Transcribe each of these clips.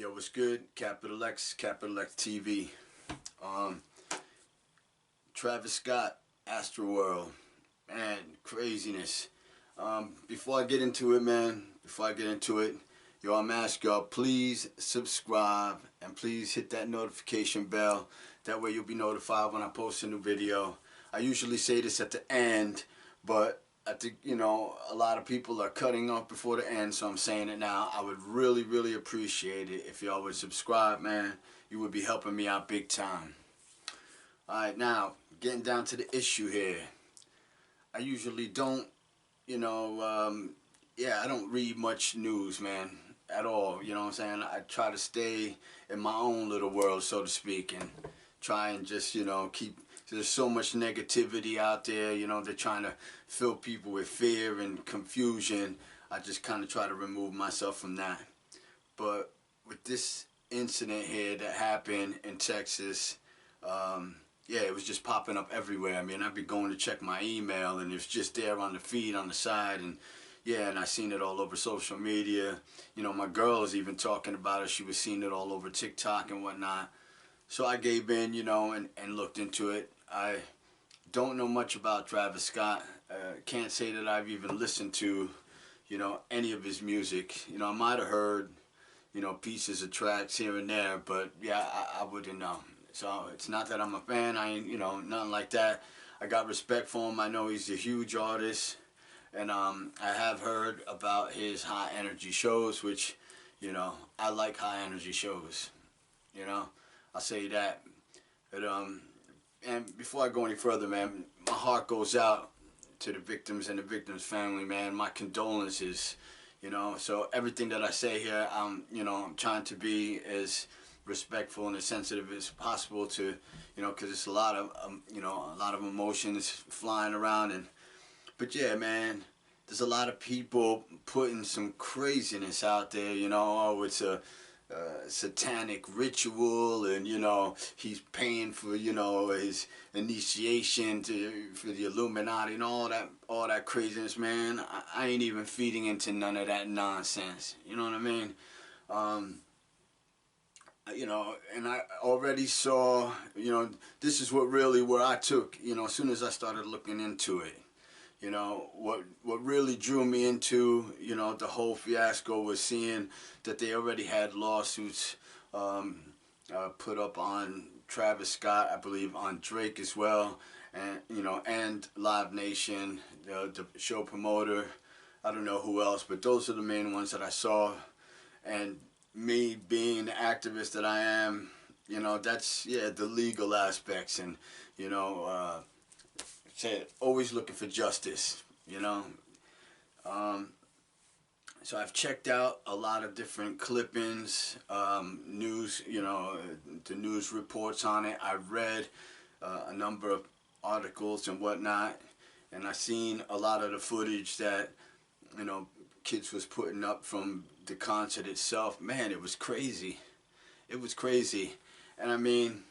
Yo, what's good? Capital X TV. Um, Travis Scott, Astroworld, man, craziness. Before I get into it, yo, I'm asking y'all, please subscribe and please hit that notification bell. That way you'll be notified when I post a new video. I usually say this at the end, but I think, a lot of people are cutting off before the end, so I'm saying it now. I would really appreciate it if y'all would subscribe, man. You would be helping me out big time. Alright, now, getting down to the issue here. I usually don't, I don't read much news, man, at all. You know what I'm saying? I try to stay in my own little world, so to speak, and try and just, keep... There's so much negativity out there, they're trying to fill people with fear and confusion. I just kind of try to remove myself from that. But with this incident here that happened in Texas, it was just popping up everywhere. I mean, I'd be going to check my email and it's just there on the feed on the side, and and I seen it all over social media. My girl was even talking about it. She was seeing it all over TikTok and whatnot. So I gave in, and looked into it. I don't know much about Travis Scott. Can't say that I've even listened to, any of his music. I might have heard, pieces of tracks here and there, but yeah, I wouldn't know. So it's not that I'm a fan. I ain't, nothing like that. I got respect for him. I know he's a huge artist, and I have heard about his high energy shows, which, I like high energy shows. I'll say that. But, and before I go any further, man, my heart goes out to the victims and the victims' family, man. My condolences, So everything that I say here, I'm trying to be as respectful and as sensitive as possible to, because it's a lot of, a lot of emotions flying around. But yeah, man, there's a lot of people putting some craziness out there, oh, it's a satanic ritual, and he's paying for his initiation for the Illuminati and all that craziness, man. I ain't even feeding into none of that nonsense. You know what I mean? And I already saw, this is where I took, as soon as I started looking into it. What really drew me into, the whole fiasco was seeing that they already had lawsuits put up on Travis Scott, I believe on Drake as well, and, and Live Nation, the show promoter. I don't know who else, but those are the main ones that I saw. And me being the activist that I am, that's, the legal aspects, and, always looking for justice, So I've checked out a lot of different clippings, news, the news reports on it. I've read a number of articles and whatnot, and I've seen a lot of the footage that, kids was putting up from the concert itself. Man, it was crazy. It was crazy. And I mean,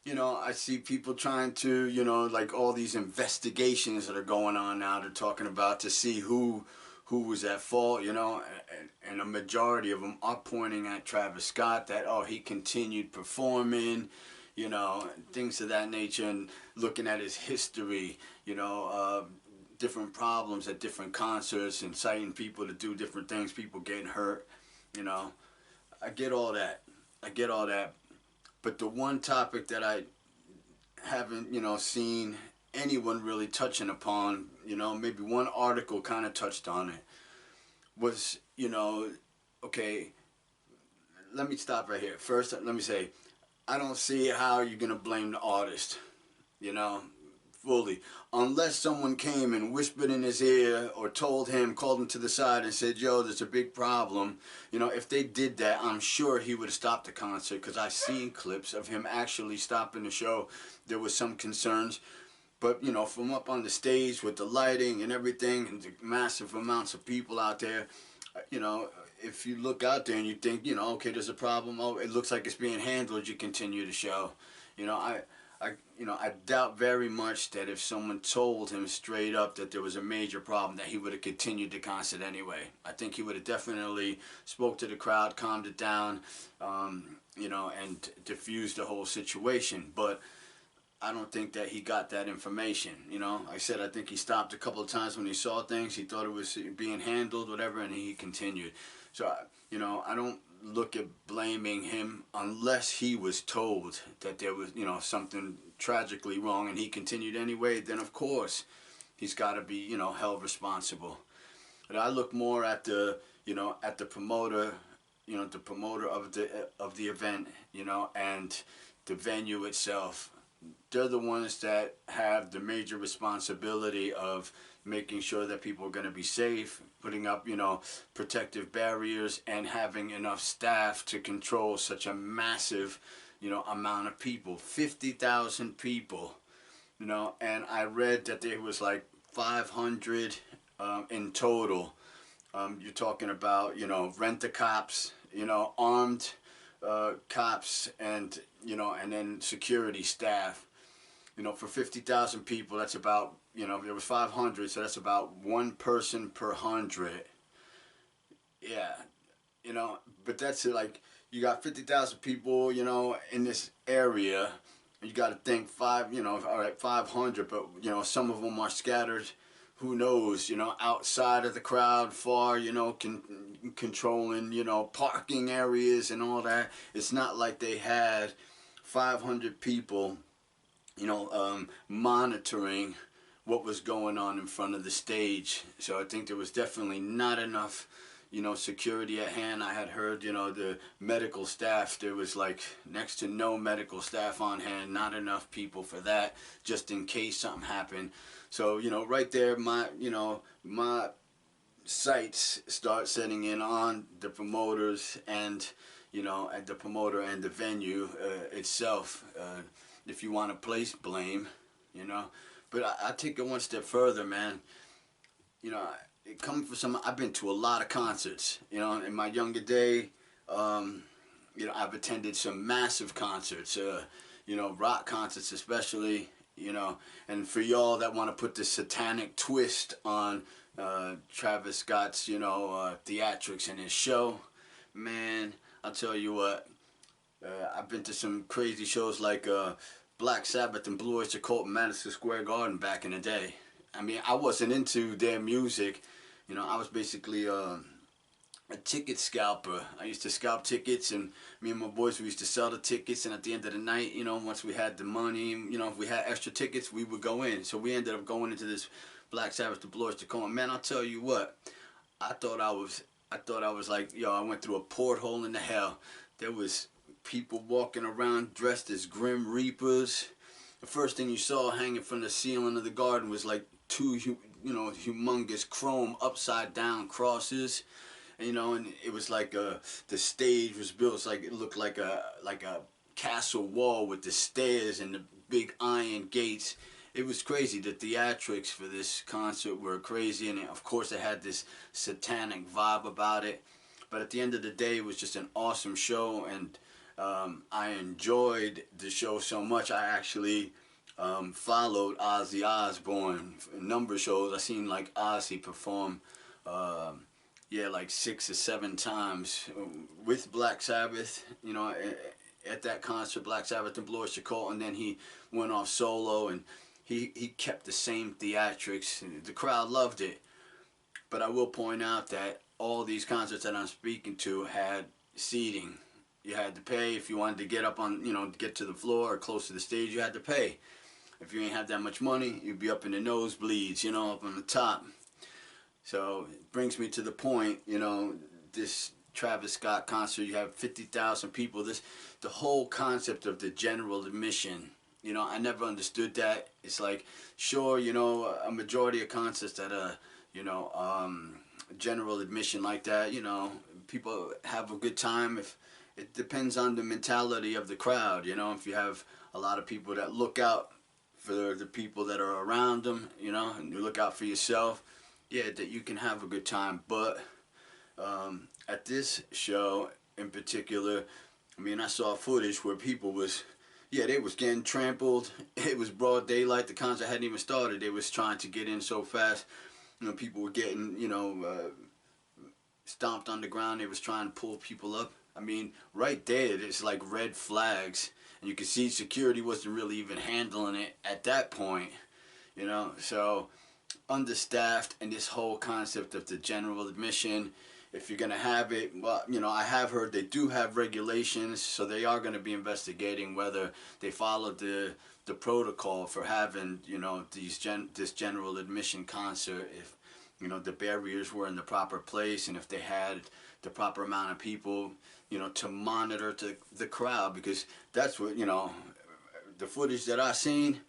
I see people trying to, like all these investigations that are going on now, they're talking about to see who was at fault, and a majority of them are pointing at Travis Scott, that, oh, he continued performing, things of that nature, and looking at his history, different problems at different concerts, inciting people to do different things, people getting hurt, I get all that. But the one topic that I haven't, seen anyone really touching upon, maybe one article kind of touched on it, was, okay, let me stop right here. First, let me say, I don't see how you're going to blame the artist, fully, unless someone came and whispered in his ear or called him to the side and said, yo, there's a big problem. If they did that, I'm sure he would have stopped the concert, because I've seen clips of him actually stopping the show. There was some concerns, but from up on the stage with the lighting and everything and the massive amounts of people out there, if you look out there and you think, okay, there's a problem, oh, it looks like it's being handled, you continue the show. I doubt very much that if someone told him straight up that there was a major problem, that he would have continued the concert anyway. I think he would have definitely spoke to the crowd, calmed it down, and diffused the whole situation. But I don't think that he got that information. I said I think he stopped a couple of times when he saw things. He thought it was being handled, whatever, and he continued. So, I don't look at blaming him unless he was told that there was, something tragically wrong and he continued anyway. Then of course he's got to be, held responsible. But I look more at the promoter, the promoter of the event, and the venue itself. They're the ones that have the major responsibility of making sure that people are going to be safe, putting up, protective barriers, and having enough staff to control such a massive, amount of people. 50,000 people, and I read that there was like 500 in total. You're talking about, rent-a-cops, armed cops, and, and then security staff. For 50,000 people, that's about, there was 500, so that's about one person per 100. Yeah, but that's it. Like, you got 50,000 people, in this area. You got to think all right, 500, but, some of them are scattered. Who knows, outside of the crowd, far, controlling, parking areas and all that. It's not like they had 500 people, monitoring what was going on in front of the stage. So I think there was definitely not enough, security at hand. I had heard, the medical staff, there was like next to no medical staff on hand, not enough people for that, just in case something happened. So, right there, my sights start setting in on the promoters and, at the promoter and the venue itself. If you want to place blame, But I take it one step further, man. Coming from I've been to a lot of concerts, in my younger day. I've attended some massive concerts, rock concerts especially, and for y'all that want to put the satanic twist on Travis Scott's, theatrics in his show, man, I'll tell you what, I've been to some crazy shows like Black Sabbath and Blue Oyster Cult in Madison Square Garden back in the day. I mean, I wasn't into their music. I was basically a ticket scalper. I used to scalp tickets, and me and my boys, we used to sell the tickets, and at the end of the night, once we had the money, if we had extra tickets, we would go in. So we ended up going into this Black Sabbath, the Blue Oyster Cult. Man, I'll tell you what, I thought I was like, I went through a porthole into hell. There was people walking around dressed as Grim Reapers. The first thing you saw hanging from the ceiling of the garden was like two, humongous chrome upside down crosses. And it was like the stage was built. It's like it looked like a castle wall with the stairs and the big iron gates. It was crazy. The theatrics for this concert were crazy, and of course it had this satanic vibe about it. But at the end of the day, it was just an awesome show, and I enjoyed the show so much. I actually followed Ozzy Osbourne a number of shows. I seen like Ozzy perform, like 6 or 7 times with Black Sabbath. At that concert, Black Sabbath and Blue Oyster Cult, and then he went off solo, and he kept the same theatrics. The crowd loved it. But I will point out that all these concerts that I'm speaking to had seating. You had to pay if you wanted to get up on, get to the floor or close to the stage. You had to pay. If you ain't have that much money, you'd be up in the nosebleeds, up on the top. So it brings me to the point, this Travis Scott concert, you have 50,000 people. The whole concept of the general admission, I never understood that. It's like, sure, a majority of concerts that are, general admission like that, people have a good time. If it depends on the mentality of the crowd, if you have a lot of people that look out for the people that are around them, and you look out for yourself, that you can have a good time. But at this show in particular, I mean, I saw footage where people was, Yeah, they was getting trampled. It was broad daylight. The concert hadn't even started. They was trying to get in so fast. You know, people were getting, stomped on the ground. They was trying to pull people up. I mean, right there, there's like red flags, and you can see security wasn't really even handling it at that point. You know, so understaffed, and this whole concept of the general admission. If you're gonna have it, well, I have heard they do have regulations, so they are gonna be investigating whether they followed the protocol for having, this general admission concert. If the barriers were in the proper place, and if they had the proper amount of people, to monitor the crowd, because that's what the footage that I seen.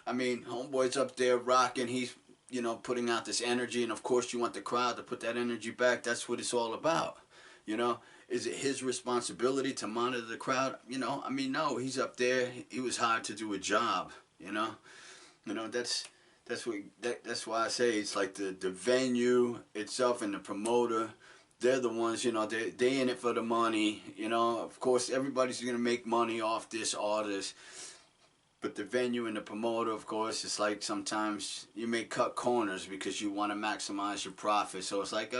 I mean, homeboy's up there rocking. He's putting out this energy, and of course you want the crowd to put that energy back. That's what it's all about. Is it his responsibility to monitor the crowd? I mean, no, he's up there. He was hired to do a job. That's why I say it's like the venue itself and the promoter. They're the ones, they in it for the money. Of course, everybody's gonna make money off this artist. But the venue and the promoter, of course, it's like sometimes you may cut corners because you want to maximize your profit. So it's like,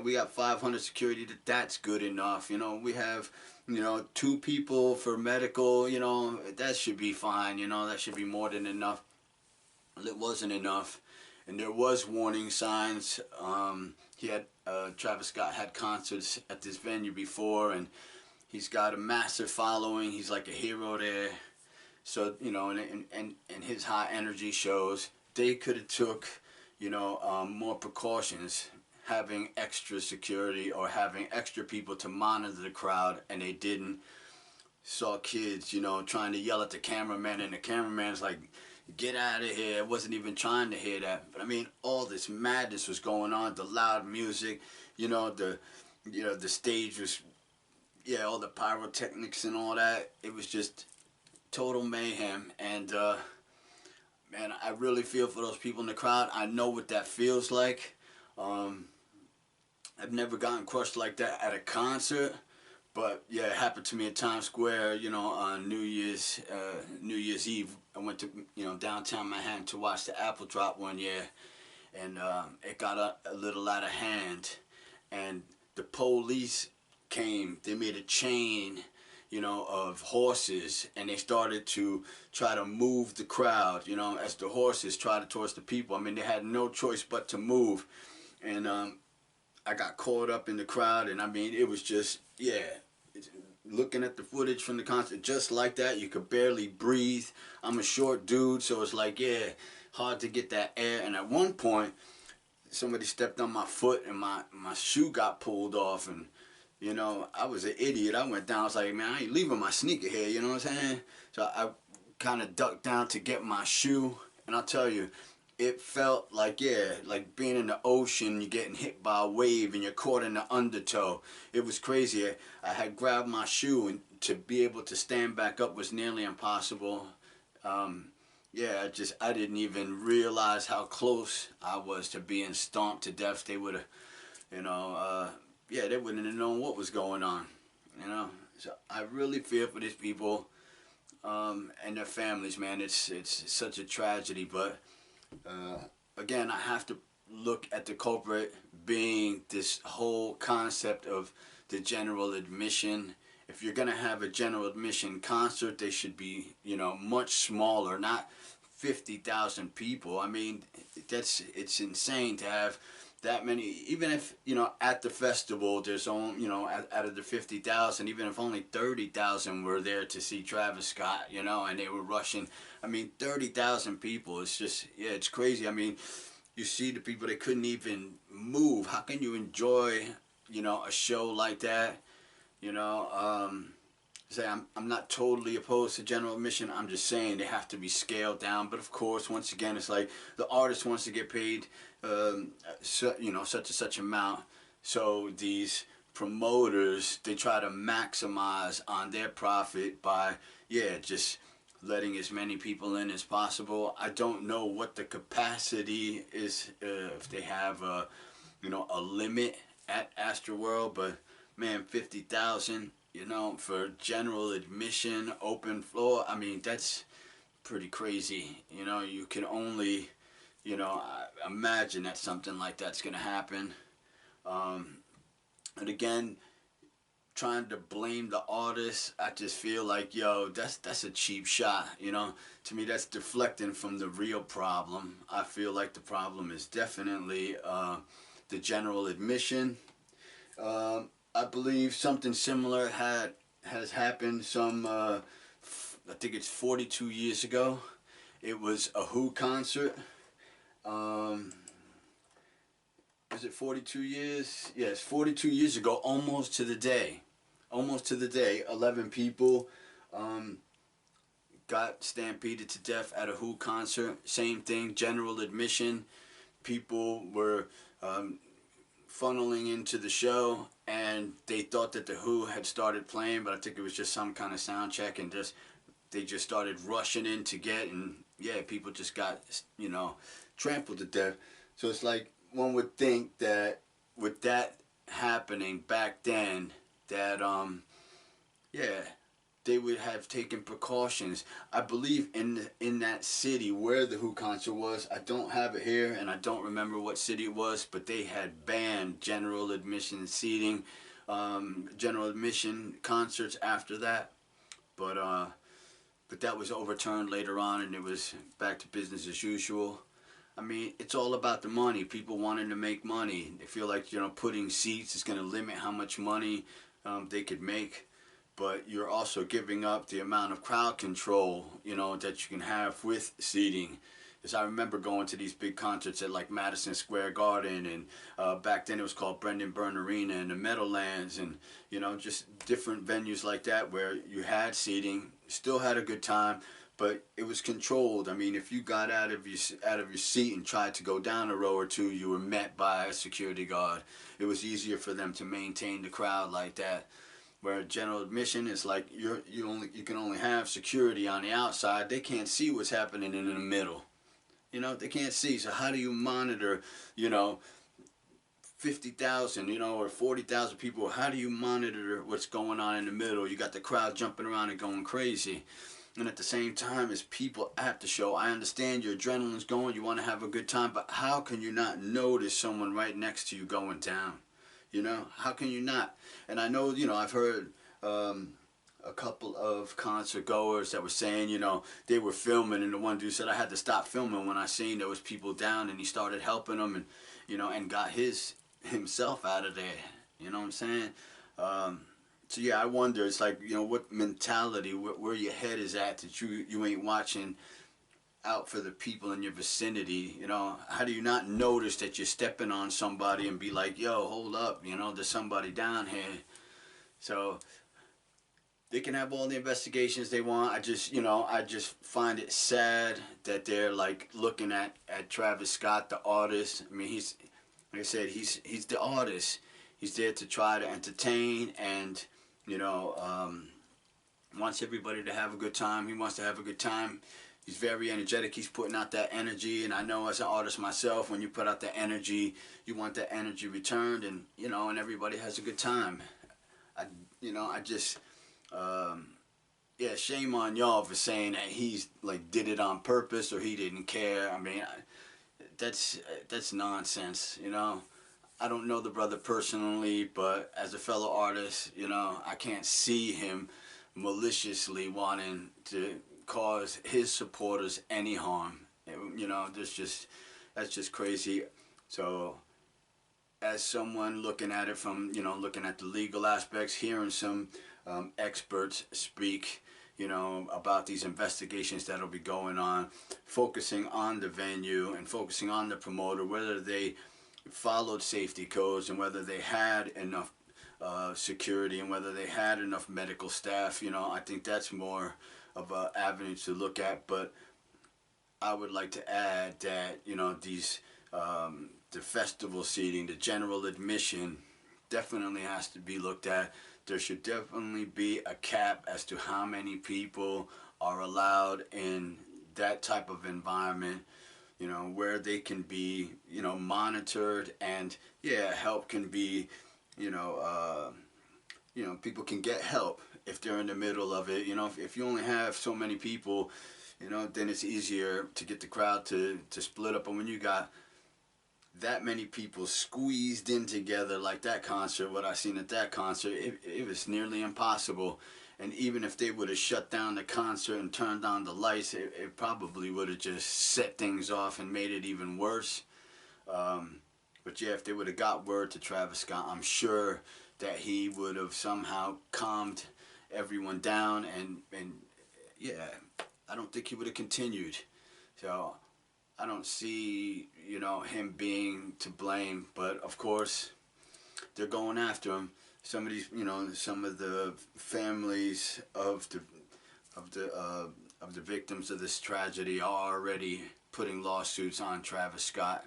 we got 500 security. That's good enough. We have, 2 people for medical. That should be fine. That should be more than enough. Well, it wasn't enough, and there was warning signs. Travis Scott had concerts at this venue before, and he's got a massive following. He's like a hero there. So, and his high energy shows, they could have took, more precautions, having extra security or having extra people to monitor the crowd, and they didn't. Saw kids, trying to yell at the cameraman, and the cameraman's like, get out of here. I wasn't even trying to hear that. But I mean, all this madness was going on, the loud music, the stage was, all the pyrotechnics and all that. It was just total mayhem, and man, I really feel for those people in the crowd. I know what that feels like. I've never gotten crushed like that at a concert, but yeah, it happened to me at Times Square. On New Year's Eve, I went to downtown Manhattan to watch the Apple drop one year, and it got a little out of hand, and the police came. They made a chain of horses, and they started to try to move the crowd, as the horses tried towards the people. I mean, they had no choice but to move, and I got caught up in the crowd, and I mean, it was just, looking at the footage from the concert, just like that, you could barely breathe. I'm a short dude, so it's like, hard to get that air, and at one point, somebody stepped on my foot, and my shoe got pulled off, and I was an idiot. I went down. I was like, man, I ain't leaving my sneaker here. You know what I'm saying? So I kind of ducked down to get my shoe. And I'll tell you, it felt like, like being in the ocean, you're getting hit by a wave and you're caught in the undertow. It was crazy. I had grabbed my shoe, and to be able to stand back up was nearly impossible. I didn't even realize how close I was to being stomped to death. They would have, they wouldn't have known what was going on, So I really feel for these people and their families, man. It's such a tragedy, but again, I have to look at the culprit being this whole concept of the general admission. If you're gonna have a general admission concert, they should be, much smaller, not 50,000 people. I mean, it's insane to have that many. Even if at the festival there's only out of the 50,000, even if only 30,000 were there to see Travis Scott, and they were rushing. I mean, 30,000 people. It's just it's crazy. I mean, you see the people, they couldn't even move. How can you enjoy a show like that? Say I'm not totally opposed to general admission. I'm just saying they have to be scaled down. But of course, once again, it's like the artist wants to get paid, such and such amount. So these promoters, they try to maximize on their profit by just letting as many people in as possible. I don't know what the capacity is, if they have a limit at Astroworld, but man, 50,000. you know, for general admission, open floor. I mean, that's pretty crazy. You know, you can only, you know, imagine that something like that's going to happen. Um, and again, trying to blame the artist, I just feel like, yo, that's a cheap shot. You know, to me, that's deflecting from the real problem. I feel like the problem is definitely the general admission. I believe something similar has happened some. I think it's 42 years ago. It was a Who concert. Um, is it 42 years? Yes, 42 years ago, almost to the day. Almost to the day, 11 people um, got stampeded to death at a Who concert. Same thing, general admission. People were funneling into the show, and they thought that the Who had started playing, but I think it was just some kind of sound check, and they just started rushing in to get, and yeah, people just got, you know, trampled to death. So it's like one would think that with that happening back then, that yeah, they would have taken precautions. I believe in that city where the Who concert was. I don't have it here, and I don't remember what city it was, but they had banned general admission seating, general admission concerts after that. But that was overturned later on, and it was back to business as usual. I mean, it's all about the money. People wanting to make money. They feel like, you know, putting seats is going to limit how much money they could make. But you're also giving up the amount of crowd control, you know, that you can have with seating. Because I remember going to these big concerts at like Madison Square Garden, and back then it was called Brendan Byrne Arena, and the Meadowlands, and you know, just different venues like that where you had seating, still had a good time, but it was controlled. I mean, if you got out of your seat and tried to go down a row or two, you were met by a security guard. It was easier for them to maintain the crowd like that. Where general admission is like you can only have security on the outside. They can't see what's happening in the middle. You know, they can't see. So how do you monitor, you know, 50,000, you know, or 40,000 people? How do you monitor what's going on in the middle? You got the crowd jumping around and going crazy. And at the same time, as people at the show, I understand your adrenaline's going, you want to have a good time, but how can you not notice someone right next to you going down? You know, how can you not? And I know, you know, I've heard a couple of concert goers that were saying, you know, they were filming, and the one dude said, I had to stop filming when I seen there was people down, and he started helping them, and, you know, and got himself out of there. You know what I'm saying? So yeah, I wonder, it's like, you know, what mentality, where your head is at, that you ain't watching out for the people in your vicinity. You know, how do you not notice that you're stepping on somebody and be like, yo, hold up, you know, there's somebody down here. So they can have all the investigations they want. I just find it sad that they're like looking at Travis Scott, the artist. I mean, he's, like I said, he's the artist. He's there to try to entertain, and you know, wants everybody to have a good time. He wants to have a good time. He's very energetic. He's putting out that energy, and I know as an artist myself, when you put out that energy, you want that energy returned, and you know, and everybody has a good time. I just, yeah, shame on y'all for saying that he's like did it on purpose or he didn't care. I mean, that's nonsense. You know, I don't know the brother personally, but as a fellow artist, you know, I can't see him maliciously wanting to cause his supporters any harm. You know, that's just crazy. So as someone looking at it from, you know, looking at the legal aspects, hearing some experts speak, you know, about these investigations that'll be going on, focusing on the venue and focusing on the promoter, whether they followed safety codes and whether they had enough security and whether they had enough medical staff. You know, I think that's more of an avenue to look at. But I would like to add that, you know, these the festival seating, the general admission, definitely has to be looked at. There should definitely be a cap as to how many people are allowed in that type of environment, you know, where they can be, you know, monitored, and yeah, help can be, you know, you know, people can get help if they're in the middle of it. You know, if you only have so many people, you know, then it's easier to get the crowd to split up. And when you got that many people squeezed in together like that concert, what I seen at that concert, it was nearly impossible. And even if they would have shut down the concert and turned on the lights, it probably would have just set things off and made it even worse. But yeah, if they would have got word to Travis Scott, I'm sure that he would have somehow calmed everyone down, and yeah, I don't think he would have continued. So I don't see, you know, him being to blame, but of course they're going after him. Some of these, you know, some of the families of the of the victims of this tragedy are already putting lawsuits on Travis Scott.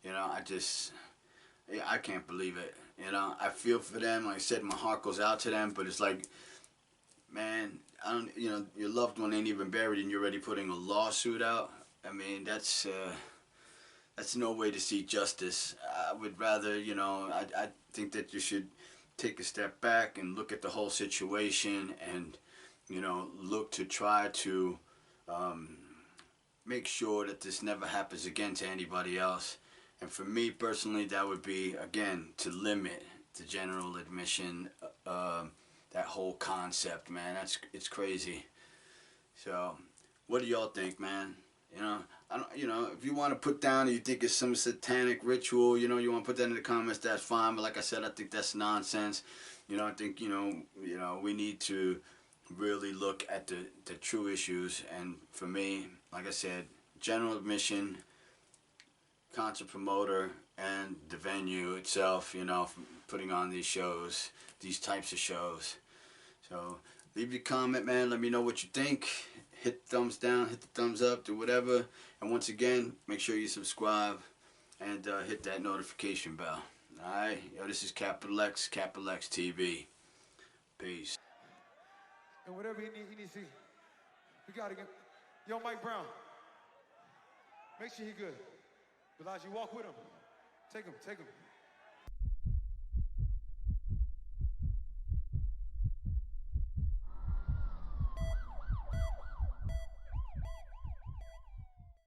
You know, I can't believe it. You know, I feel for them. Like I said, my heart goes out to them, but it's like, man, I don't, you know, your loved one ain't even buried and you're already putting a lawsuit out. I mean, that's no way to see justice. I would rather, you know, I think that you should take a step back and look at the whole situation and, you know, look to try to make sure that this never happens again to anybody else. And for me personally, that would be, again, to limit the general admission, that whole concept, man. It's crazy. So, what do y'all think, man? You know, I don't. You know, if you want to put down, you think it's some satanic ritual, you know, you want to put that in the comments. That's fine. But like I said, I think that's nonsense. You know, I think we need to really look at the true issues. And for me, like I said, general admission, concert promoter, and the venue itself. You know, putting on these shows, these types of shows. So leave your comment, man. Let me know what you think. Hit the thumbs down, hit the thumbs up, do whatever. And once again, make sure you subscribe and hit that notification bell. Alright? Yo, this is Capital X TV. Peace. And whatever he needs to, we gotta get. Yo, Mike Brown, make sure he good. Elijah, walk with him. Take him.